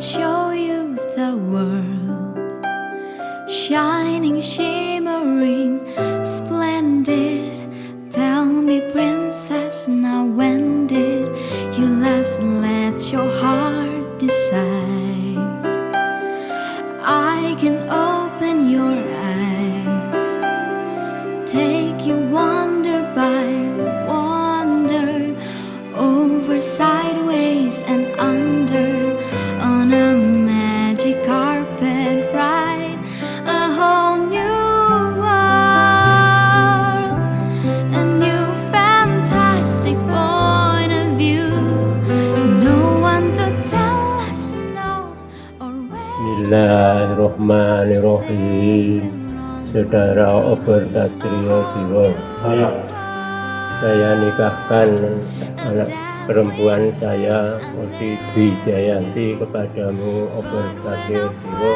show you the world, shining, shimmering, splendid. Tell me, princess, now when did you last let your heart decide? I can open your eyes, take you wonder by wonder, over, sideways and under, on a magic carpet ride, a whole new world, a new fantastic point of view. No one to tell us no or where. Bismillahirrahmanirrahim. Saudara Obor Satrio Dewa, saya nikahkan anak perempuan saya, Murti Wijayanti, kepadamu, Obor Satrio Dewa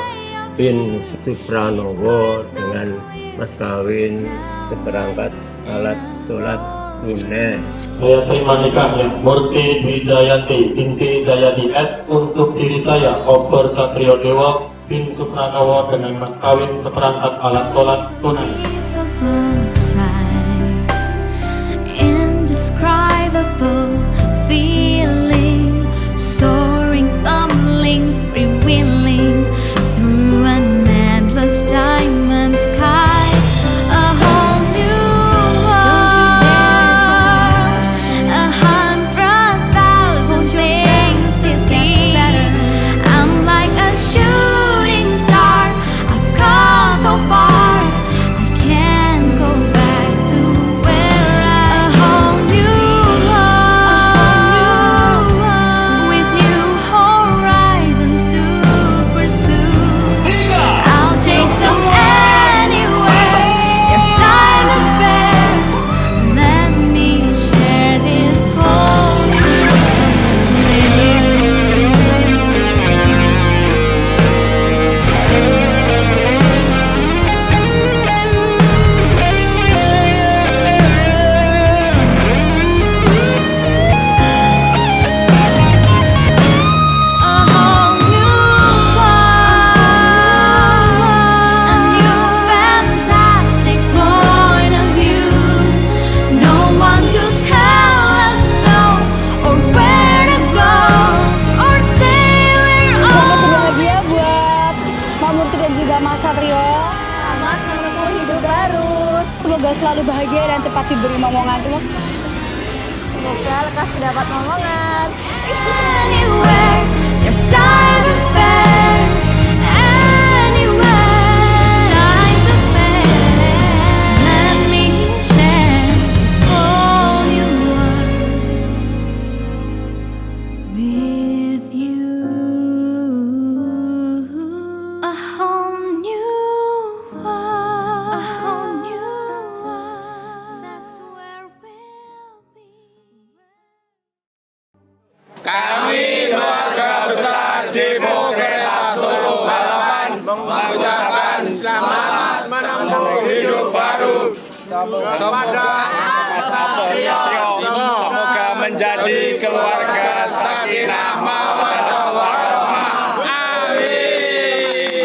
bin Supranowo, dengan mas kawin seperangkat alat sholat tunai. Saya terima nikahnya Murti Wijayanti binti Jayadi S untuk diri saya, Obor Satrio Dewa bin Supranowo, dengan mas kawin seperangkat alat sholat tunai. Indescribable feeling, soaring, tumbling, freewheeling through an endless diamond sky, a whole new world, 100,000 things to see. I'm like a shooting star, I've come so far, I can't go back to where I was. New world, with new horizons to pursue. I'll chase them anywhere. There's time to spare. Let me share this whole world with you. A whole new world, a new fantastic point of view. No one to tell us no or where to go or say we're Selamat all. berbahagia buat Pak Murti dan juga Mas Satrio. Selamat menempuh hidup baru. Semoga selalu bahagia dan cepat diberi momongan. Terima kasih. Semoga lekas mendapat momongan. Anywhere, there's time to spare. Anywhere, there's time to spare. Let me share this whole new world with you. A whole new world, a whole new world. That's where we'll be. Kami keluarga besar Demokrasi Solo Harapan mengucapkan selamat menempuh hidup baru. Semoga menjadi keluarga sakinah mawaddah warahmah. Amin.